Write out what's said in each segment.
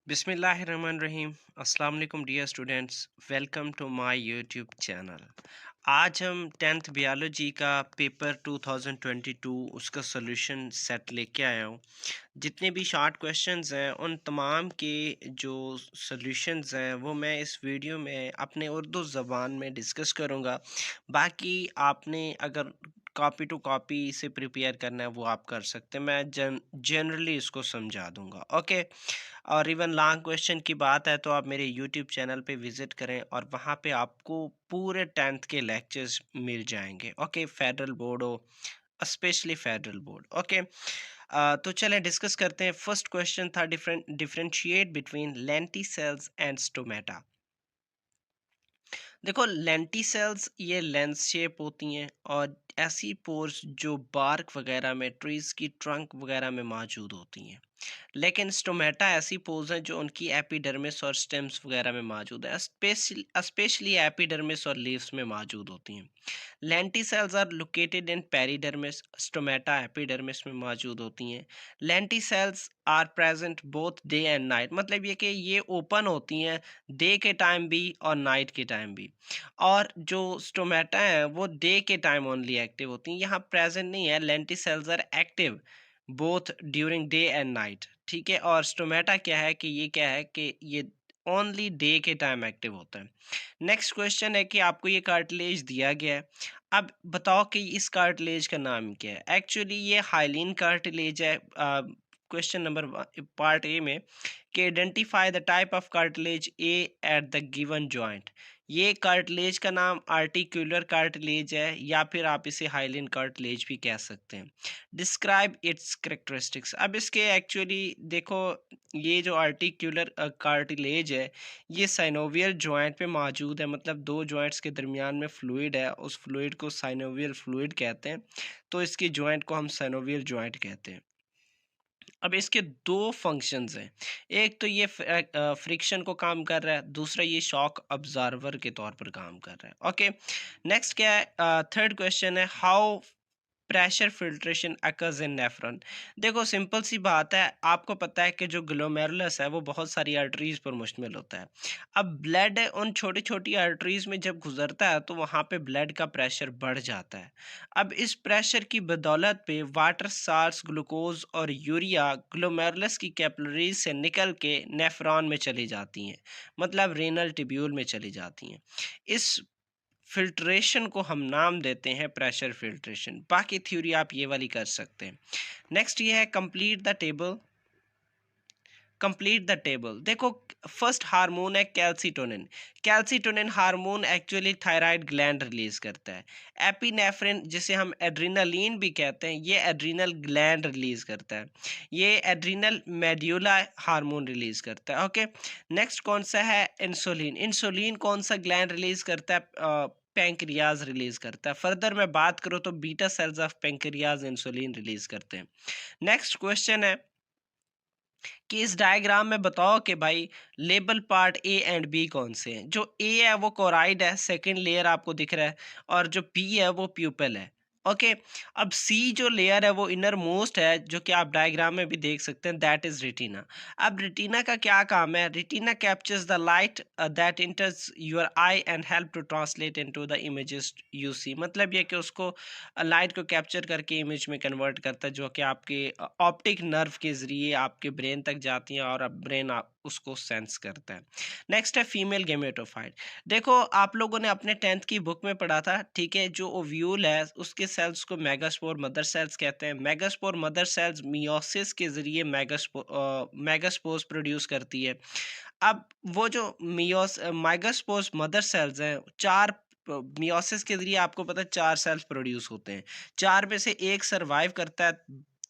बिस्मिल्लाहिर्रहमानिर्रहीम। अस्सलाम वालेकुम dear students, welcome to my YouTube channel. आज हम टेंथ बायोलॉजी का पेपर 2022 उसका सॉल्यूशन सेट लेके आया हूँ। जितने भी शॉर्ट क्वेश्चंस हैं उन तमाम के जो सॉल्यूशंस हैं वो मैं इस वीडियो में अपने उर्दू ज़बान में डिस्कस करूँगा। बाकी आपने अगर कॉपी टू कॉपी से प्रिपेयर करना है वो आप कर सकते हैं, मैं जनरली इसको समझा दूंगा। ओके। और इवन लॉन्ग क्वेश्चन की बात है तो आप मेरे यूट्यूब चैनल पे विज़िट करें और वहाँ पे आपको पूरे टेंथ के लेक्चर्स मिल जाएंगे। ओके, फेडरल बोर्ड हो, स्पेशली फेडरल बोर्ड। ओके। तो चलें डिस्कस करते हैं। फर्स्ट क्वेश्चन था differentiate between lenticels and stomata. देखो, लेंटी सेल्स ये लेंस शेप होती हैं और ऐसी पोर्स जो बार्क वगैरह में, ट्रीज की ट्रंक वगैरह में मौजूद होती हैं। लेकिन स्टोमेटा ऐसी पोज हैं जो उनकी एपिडर्मिस और स्टेम्स वगैरह में मौजूद है, स्पेशली एपिडर्मिस और लीव्स में मौजूद होती हैं। Lenticels are located in peridermis, stomata epidermis में मौजूद होती हैं। Lenticels are present both day and night, मतलब ये कि ये ओपन होती हैं डे के टाइम भी और नाइट के टाइम भी। और जो स्टोमेटा है वो डे के टाइम ओनली एक्टिव होती हैं, यहाँ प्रेजेंट नहीं है। Lenticels are active both during day and night. ठीक है। और स्टोमेटा क्या है कि ये क्या है कि ये ओनली डे के टाइम एक्टिव होता है। नेक्स्ट क्वेश्चन है कि आपको ये कार्टिलेज दिया गया है। अब बताओ कि इस कार्टिलेज का नाम क्या है। एक्चुअली ये हाइलिन कार्टिलेज है। क्वेश्चन नंबर पार्ट ए में कि identify the type of cartilage A at the given joint. ये कार्टिलेज का नाम आर्टिकुलर कार्टिलेज है या फिर आप इसे हाइलिन कार्टिलेज भी कह सकते हैं। Describe it's characteristics. अब इसके एक्चुअली देखो, ये जो आर्टिकुलर कार्टिलेज है ये साइनोवियल जॉइंट पे मौजूद है, मतलब दो जॉइंट्स के दरमियान में फ्लूइड है, उस फ्लूइड को साइनोवियल फ्लूइड कहते हैं। तो इसकी जॉइंट को हम साइनोवियल जॉइंट कहते हैं। अब इसके दो फंक्शंस हैं। एक तो ये फ्रिक्शन को काम कर रहा है, दूसरा ये शॉक ऑब्जर्वर के तौर पर काम कर रहा है। ओके। नेक्स्ट क्या है, थर्ड क्वेश्चन है how pressure filtration occurs in nephron. देखो, सिंपल सी बात है, आपको पता है कि जो ग्लोमेरुलस है वो बहुत सारी आर्टरीज पर मुश्तमिल होता है। अब ब्लड उन छोटी छोटी आर्टरीज में जब गुजरता है तो वहाँ पे ब्लड का प्रेशर बढ़ जाता है। अब इस प्रेशर की बदौलत पे वाटर, साल्ट्स, ग्लूकोज और यूरिया ग्लोमेरुलस की कैपिलरीज से निकल के नेफ्रॉन में चली जाती हैं, मतलब रीनल टिब्यूल में चली जाती हैं। इस फिल्ट्रेशन को हम नाम देते हैं प्रेशर फिल्ट्रेशन। बाकी थ्योरी आप ये वाली कर सकते हैं। नेक्स्ट ये है complete the table. Complete the table. देखो, फर्स्ट हार्मोन है calcitonin. Calcitonin hormone actually thyroid gland release करता है। एपिनेफ्रिन, जिसे हम एड्रीनलिन भी कहते हैं, ये एड्रीनल ग्लैंड रिलीज करता है। ये एड्रीनल मेड्यूला हार्मोन रिलीज करता है। ओके। नेक्स्ट कौन सा है, इंसुलिन। इंसुलिन कौन सा ग्लैंड रिलीज करता है, पेंक्रियाज रिलीज करता है। फर्दर मैं बात करूँ तो beta cells of pancreas insulin release करते हैं। नेक्स्ट क्वेश्चन है कि इस डायग्राम में बताओ कि भाई label part A and B कौन से हैं। जो ए है वो कोराइड है, सेकंड लेयर आपको दिख रहा है, और जो बी है वो प्यूपल है। ओके। अब सी जो लेयर है वो इनर मोस्ट है, जो कि आप डायग्राम में भी देख सकते हैं, दैट इज रेटिना। अब रेटिना का क्या काम है, retina captures the light that enters your eye and help to translate into the images you see. मतलब ये कि उसको लाइट को कैप्चर करके इमेज में कन्वर्ट करता है, जो कि आपके ऑप्टिक नर्व के ज़रिए आपके ब्रेन तक जाती हैं और अब ब्रेन आप उसको सेंस करता है। नेक्स्ट है फीमेल गेमेटोफाइट। देखो, आप लोगों ने अपने टेंथ की बुक में पढ़ा था, ठीक है, जो ओव्यूल है उसके सेल्स को मेगास्पोर मदर सेल्स कहते हैं। मेगास्पोर मदर सेल्स मियोसिस के ज़रिए मेगास्पोर्स प्रोड्यूस करती है। अब वो जो मेगास्पोर्स मदर सेल्स हैं, चार मियोसिस के जरिए आपको पता है चार सेल्स प्रोड्यूस होते हैं। चार में से एक सरवाइव करता है,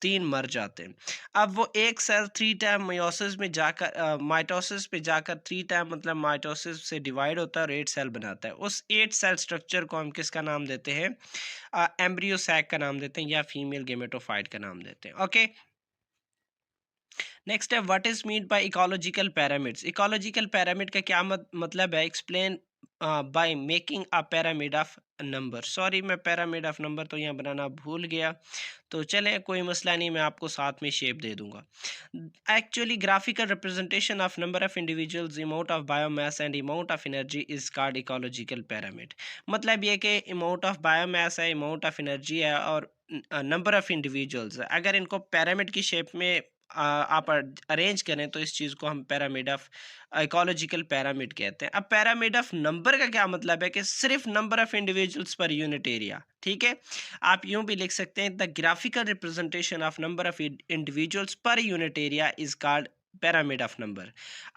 तीन मर जाते हैं। अब वो एक सेल थ्री टाइम मियोसिस में जाकर माइटोसिस पे जाकर थ्री टाइम, मतलब माइटोसिस से डिवाइड होता है और एट सेल बनाता है। उस एट सेल स्ट्रक्चर को हम किसका नाम देते हैं, एम्ब्रियो सैक का नाम देते हैं या फीमेल गेमेटोफाइट का नाम देते हैं। ओके। नेक्स्ट है what is mean by ecological pyramids. Ecological pyramid का क्या मतलब है, explain by making a pyramid of number. Sorry, मैं pyramid ऑफ नंबर तो यहाँ बनाना भूल गया, तो चले कोई मसला नहीं, मैं आपको साथ में शेप दे दूंगा। Actually graphical representation of number of individuals, amount of biomass and amount of energy is called ecological pyramid. मतलब ये कि अमाउंट ऑफ बायोमास है, अमाउंट ऑफ एनर्जी है, और नंबर ऑफ इंडिविजुअल्स है। अगर इनको पिरामिड की शेप में आप अरेंज करें तो इस चीज़ को हम पिरामिड ऑफ इकोलॉजिकल पिरामिड कहते हैं। अब पिरामिड ऑफ नंबर का क्या मतलब है कि सिर्फ number of individuals per unit area. ठीक है, आप यूं भी लिख सकते हैं, the graphical representation of number of individuals per unit area is called pyramid of number.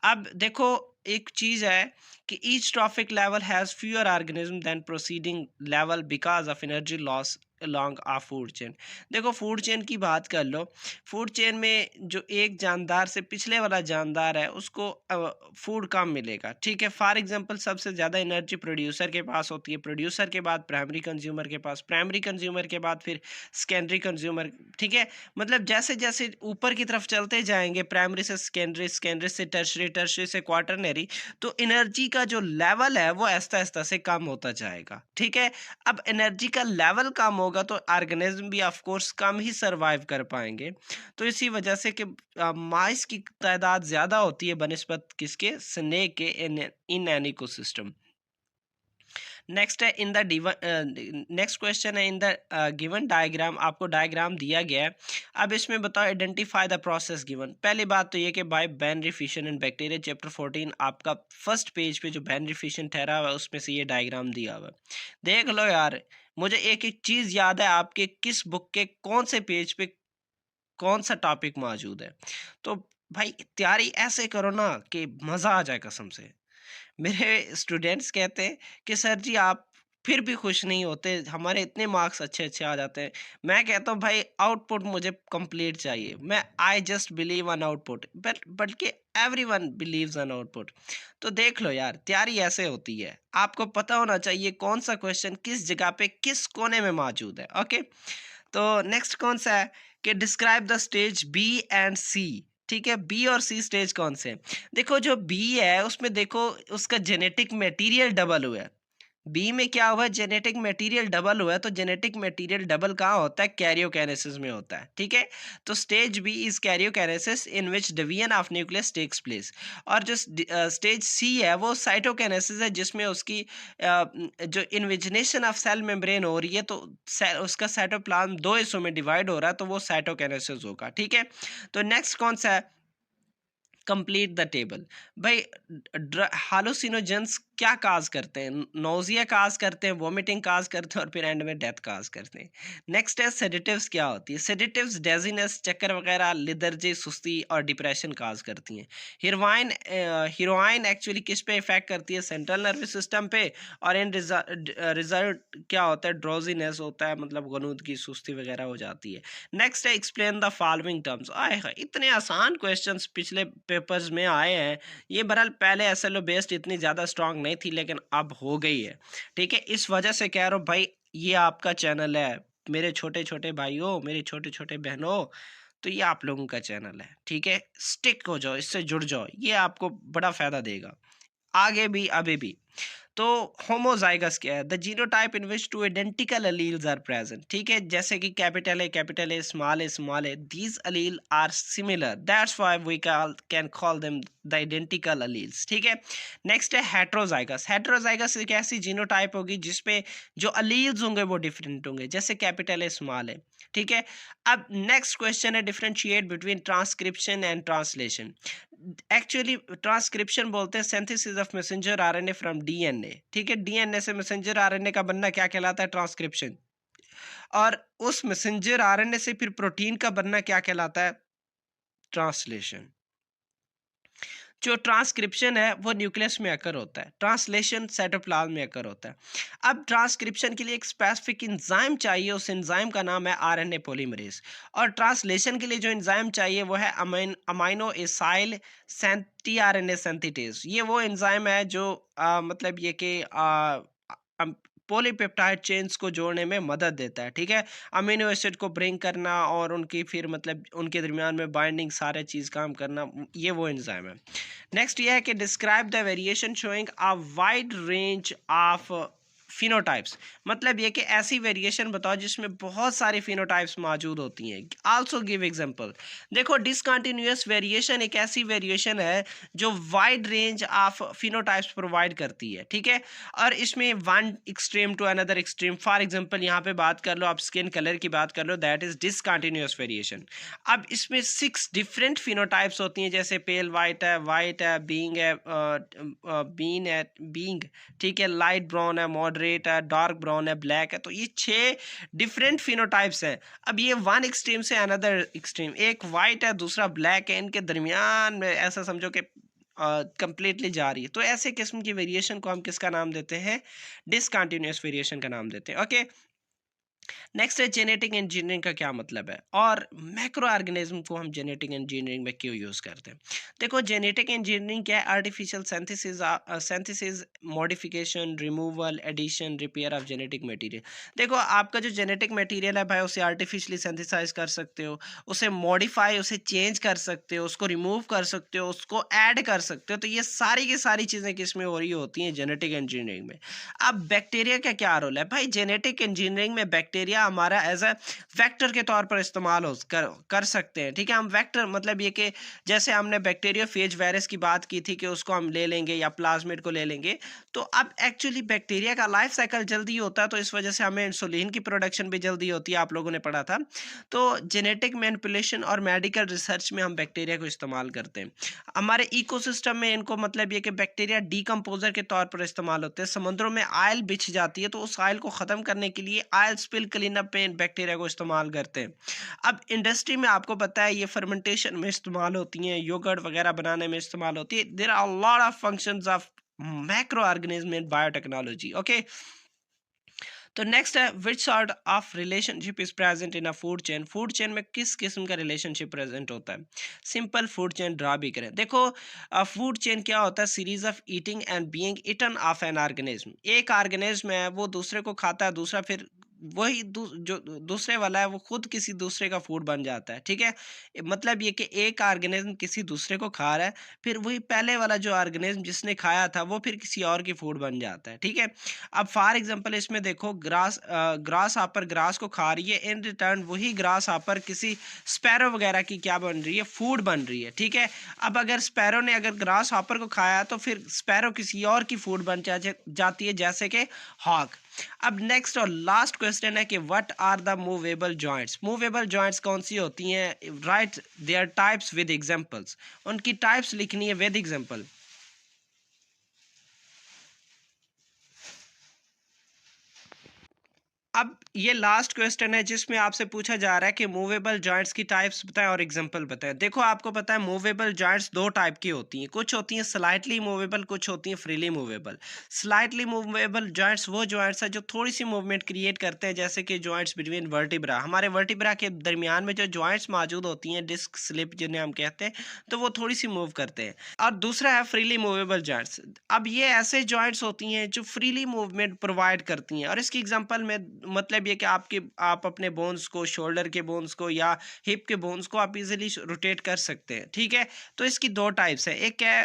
अब देखो, एक चीज़ है कि each trophic level has fewer organism than proceeding level because of energy loss along a food chain. देखो, food chain की बात कर लो, फूड चेन में जो एक जानदार से पिछले वाला जानदार है उसको फूड कम मिलेगा। ठीक है, फॉर एग्जांपल सबसे ज़्यादा एनर्जी प्रोड्यूसर के पास होती है, प्रोड्यूसर के बाद प्राइमरी कंज्यूमर के पास, प्राइमरी कंज्यूमर के बाद फिर सेकेंडरी कंज्यूमर। ठीक है, मतलब जैसे जैसे ऊपर की तरफ चलते जाएंगे, प्राइमरी से सेकेंडरी, सेकेंडरी से टर्शरी, टर्शरी से क्वार्टरनरी, तो एनर्जी का जो लेवल है वो आहिस्ता आहिस्ता से कम होता जाएगा। ठीक है, अब एनर्जी का लेवल कम होगा तो ऑर्गेनिज्म भी of course come he survive कर पाएंगे। तो इसी वजह से कि माइस की तादाद ज़्यादा होती है बनिस्बत किसके, स्नेक के, इन एन इकोसिस्टम। नेक्स्ट है इन द नेक्स्ट क्वेश्चन है, इन द गिवन डायग्राम, आपको डायग्राम दिया गया है। अब इसमें बताओ आइडेंटिफाई द प्रोसेस गिवन। पहली बात तो ये कि बाय बाइनरी फिशन इन बैक्टीरिया, चैप्टर 14 आपका फर्स्ट पेज पे जो बाइनरी फिशन ठहरा हुआ है उसमें से ये डायग्राम दिया हुआ है। देख लो यार, मुझे एक एक चीज़ याद है आपके किस बुक के कौन से पेज पे कौन सा टॉपिक मौजूद है। तो भाई तैयारी ऐसे करो ना कि मज़ा आ जाए कसम से। मेरे स्टूडेंट्स कहते हैं कि सर जी आप फिर भी खुश नहीं होते, हमारे इतने मार्क्स अच्छे अच्छे आ जाते हैं। मैं कहता हूँ भाई आउटपुट मुझे कंप्लीट चाहिए, मैं I just believe on output, बल्कि एवरीवन बिलीव्स ऑन आउटपुट। तो देख लो यार, तैयारी ऐसे होती है, आपको पता होना चाहिए कौन सा क्वेश्चन किस जगह पे किस कोने में मौजूद है। ओके, तो नेक्स्ट कौन सा है कि describe the stage B and C. ठीक है, बी और सी स्टेज कौन से हैं? देखो जो बी है उसमें देखो उसका जेनेटिक मटेरियल डबल हुआ है। बी में क्या हुआ है, जेनेटिक मटेरियल डबल हुआ है। तो जेनेटिक मटेरियल डबल कहाँ होता है, कैरियोकाइनेसिस में होता है। ठीक है, तो stage B is karyokinesis in which division of nucleus takes place. और जो स्टेज सी है वो साइटोकाइनेसिस है, जिसमें उसकी जो इन्विजनेशन ऑफ सेल मेम्ब्रेन हो रही है, तो उसका साइटोप्लाज्म दो हिस्सों में डिवाइड हो रहा है, तो वो साइटोकाइनेसिस होगा। ठीक है, तो नेक्स्ट कौन सा है, कंप्लीट द टेबल। भाई हालुसिनोजेंस क्या काज करते हैं, नोजिया काज करते हैं, वोमिटिंग काज करते हैं, और फिर एंड में डेथ काज करते हैं। नेक्स्ट है सेडेटिव्स क्या होती है, सेडेटिव्स डेजीनेस, चक्कर वगैरह, लिदर्जी, सुस्ती और डिप्रेशन काज करती हैं। हीरोइन हीरोइन एक्चुअली किस पे इफेक्ट करती है, सेंट्रल नर्वस सिस्टम पे, और इन रिजल्ट क्या होता है, ड्रोजीनेस होता है, मतलब गनूदगी, सुस्ती वगैरह हो जाती है। नेक्स्ट है एक्सप्लेन द फॉलोइंग टर्म्स। आए हाय, इतने आसान क्वेश्चंस पिछले पेपर्स में आए हैं। ये बहरहाल पहले एसएलओ बेस्ड इतनी ज़्यादा स्ट्रांग नहीं थी, लेकिन अब हो गई है। ठीक है, इस वजह से कह रहा हूँ भाई, ये आपका चैनल है मेरे छोटे छोटे भाइयों, मेरी छोटे छोटे बहनों, तो ये आप लोगों का चैनल है। ठीक है, स्टिक हो जाओ, इससे जुड़ जाओ, ये आपको बड़ा फ़ायदा देगा आगे भी अभी भी। तो होमोजाइगस क्या है, the genotype in which two identical alleles are present. ठीक है, जैसे कि capital A, small A, these allele are similar, that's why we can call them the identical alleles. ठीक है, नेक्स्ट है हेट्रोजाइगस। हेट्रोजाइगस एक ऐसी जीनोटाइप होगी जिसपे जो अलील्स होंगे वो डिफरेंट होंगे, जैसे कैपिटल ए, स्मॉल ए। ठीक है, अब नेक्स्ट क्वेश्चन है differentiate between transcription and translation. Actually transcription बोलते हैं synthesis of messenger RNA from DNA. ठीक है, डीएनए से मैसेंजर आरएनए का बनना क्या कहलाता है, ट्रांसक्रिप्शन। और उस मैसेंजर आरएनए से फिर प्रोटीन का बनना क्या कहलाता है, ट्रांसलेशन। जो ट्रांसक्रिप्शन है वो न्यूक्लियस में अकर होता है, ट्रांसलेशन साइटोप्लाज्म में अकर होता है। अब ट्रांसक्रिप्शन के लिए एक स्पेसिफिक एंजाइम चाहिए, उस एंजाइम का नाम है आरएनए पॉलीमरेज। और ट्रांसलेशन के लिए जो एंजाइम चाहिए वो है अमाइनो एसाइल सेंटी आरएनए सिंथेटेज। ये वो एंजाइम है जो मतलब ये कि पॉलीपेप्टाइड चेन्स को जोड़ने में मदद देता है। ठीक है, अमीनो एसिड को ब्रेक करना और उनकी फिर मतलब उनके दरमियान में बाइंडिंग सारे चीज़ काम करना, ये वो एंजाइम है। नेक्स्ट ये है कि describe the variation showing a wide range of phenotypes, मतलब ये कि ऐसी वेरिएशन बताओ जिसमें बहुत सारी फिनोटाइप्स मौजूद होती हैं। Also give example. देखो डिसकंटिन्यूअस वेरिएशन एक ऐसी वेरिएशन है जो wide range of phenotypes provide करती है, ठीक है, और इसमें one extreme to another extreme. For example यहाँ पे बात कर लो, आप स्किन कलर की बात कर लो, दैट इज डिसकंटिन्यूअस वेरिएशन। अब इसमें 6 डिफरेंट फिनोटाइप्स होती हैं, जैसे पेल वाइट है, बीइंग है, बीन है, बीइंग, ठीक है, लाइट ब्राउन है, मॉडरेट है, डार्क ब्राउन है, ब्लैक है। तो ये 6 डिफरेंट फिनोटाइप्स हैं। अब ये वन एक्सट्रीम से अनदर एक्सट्रीम, एक वाइट है दूसरा ब्लैक है, इनके दरमियान में ऐसा समझो कि कंप्लीटली जा रही है। तो ऐसे किस्म की वेरिएशन को हम किसका नाम देते हैं? डिसकंटिन्यूअस वेरिएशन का नाम देते हैं। ओके, नेक्स्ट है जेनेटिक इंजीनियरिंग का क्या मतलब है, और मैक्रो ऑर्गेनिज्म को हम जेनेटिक इंजीनियरिंग में क्यों यूज़ करते हैं। देखो जेनेटिक इंजीनियरिंग क्या है? Artificial synthesis modification, removal, addition, repair of genetic material. देखो आपका जो जेनेटिक मटेरियल है भाई, उसे आर्टिफिशियली सिंथेसाइज कर सकते हो, उसे मॉडिफाई, उसे चेंज कर सकते हो, उसको रिमूव कर सकते हो, उसको ऐड कर सकते हो। तो ये सारी की सारी चीज़ें किसमें हो रही होती हैं? जेनेटिक इंजीनियरिंग में। अब बैक्टीरिया का क्या रोल है भाई? जेनेटिक इंजीनियरिंग में बैक्टीरिया हमारा एज अ वेक्टर के तौर पर इस्तेमाल कर सकते हैं, ठीक है। हम वेक्टर मतलब ये कि जैसे हमने बैक्टीरिया फेज वायरस की बात की थी कि उसको हम ले लेंगे या प्लाज्मिड को ले लेंगे, तो अब एक्चुअली बैक्टीरिया का लाइफ साइकिल जल्दी होता है, तो इस वजह से हमें इंसुलिन की प्रोडक्शन भी जल्दी होती है, आप लोगों ने पढ़ा था। तो जेनेटिक मैनिपुलेशन और मेडिकल रिसर्च में हम बैक्टीरिया को इस्तेमाल करते हैं। हमारे इकोसिस्टम में इनको मतलब ये कि बैक्टीरिया डीकम्पोजर के तौर पर इस्तेमाल होते हैं। समुद्रों में आयल बिछ जाती है, तो उस आयल को ख़त्म करने के लिए आयल स्पिल क्लीनअप में बैक्टीरिया को इस्तेमाल करते हैं। अब इंडस्ट्री में आपको पता है ये फर्मेंटेशन में इस्तेमाल होती हैं, योगर्ट वगैरह बनाने में इस्तेमाल होती है। There are lot of functions of macro organism in biotechnology. Okay, तो नेक्स्ट है which sort of relationship is present in a food chain. Food chain में किस किस्म का रिलेशनशिप प्रेजेंट होता है? सिंपल फूड चेन ड्रा भी करें। देखो फूड चेन क्या होता है? Series of eating and being eaten of an organism. एक ऑर्गेनिज्म है वो दूसरे को खाता है, दूसरा फिर वही जो दूसरे वाला है वो खुद किसी दूसरे का फूड बन जाता है, ठीक है। मतलब ये कि एक ऑर्गेनिज्म किसी दूसरे को खा रहा है, फिर वही पहले वाला जो ऑर्गेनिज्म जिसने खाया था वो फिर किसी और की फूड बन जाता है, ठीक है। अब फॉर एग्जांपल इसमें देखो ग्रास हापर ग्रास को खा रही है, इन रिटर्न वही ग्रास हापर किसी स्पैरो वगैरह की क्या बन रही है? फूड बन रही है, ठीक है। अब अगर स्पैरो ने अगर ग्रास हापर को खाया तो फिर स्पैरो किसी और की फूड बन जाती है, जैसे कि हॉक। अब नेक्स्ट और लास्ट क्वेश्चन है कि what are the movable joints. Movable joints कौन सी होती हैं? Write their types with examples. उनकी टाइप्स लिखनी है विद एग्जांपल। अब ये लास्ट क्वेश्चन है जिसमें आपसे पूछा जा रहा है कि मूवेबल जॉइंट्स की टाइप्स बताएं और एग्जांपल बताएं। देखो आपको पता है मूवेबल जॉइंट्स दो टाइप की होती हैं, कुछ होती हैं स्लाइटली मूवेबल, कुछ होती हैं freely movable. Slightly movable joints वो जॉइंट्स है जो थोड़ी सी मूवमेंट क्रिएट करते हैं, जैसे कि जॉइंट्स बिटवीन वर्टिब्रा। हमारे वर्टिब्रा के दरमियान में जो जॉइंट्स मौजूद होती हैं, डिस्क स्लिप जिन्हें हम कहते हैं, तो वो थोड़ी सी मूव करते हैं। और दूसरा है फ्रीली मूवेबल जॉइंट्स। अब ये ऐसे जॉइंट्स होती हैं जो फ्रीली मूवमेंट प्रोवाइड करती हैं, और इसकी एग्जांपल में मतलब ये कि आप अपने बोन्स को, शोल्डर के बोन्स को या हिप के बोन्स को आप इजीली रोटेट कर सकते हैं, ठीक है। तो इसकी दो टाइप्स है, एक है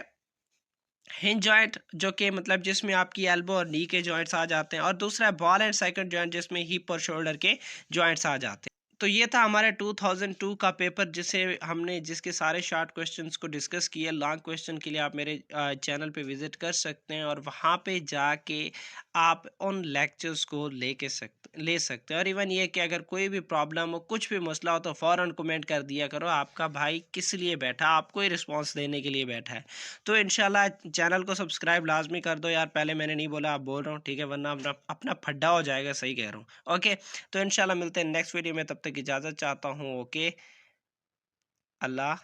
हिंज जॉइंट जो कि मतलब जिसमें आपकी एल्बो और नी के जॉइंट्स आ जाते हैं, और दूसरा है बॉल एंड सेकंड जॉइंट जिसमें हिप और शोल्डर के जॉइंट्स आ जाते हैं। तो ये था हमारे 2002 का पेपर जिसे हमने जिसके सारे शॉर्ट क्वेश्चंस को डिस्कस किए। लॉन्ग क्वेश्चन के लिए आप मेरे चैनल पे विजिट कर सकते हैं, और वहाँ पे जाके आप उन लेक्चर्स को ले सकते हैं। और इवन ये कि अगर कोई भी प्रॉब्लम हो, कुछ भी मसला हो, तो फ़ौरन कमेंट कर दिया करो। आपका भाई किस लिए बैठा? आपको ही रिस्पॉन्स देने के लिए बैठा है। तो इंशाल्लाह चैनल को सब्सक्राइब लाजमी कर दो यार। पहले मैंने नहीं बोला, आप बोल रहा हूँ, ठीक है, वरना अपना अपना फड्डा हो जाएगा। सही कह रहा हूँ। ओके, तो इंशाल्लाह मिलते हैं नेक्स्ट वीडियो में, तब तक इजाज़त चाहता हूँ। ओके, अल्लाह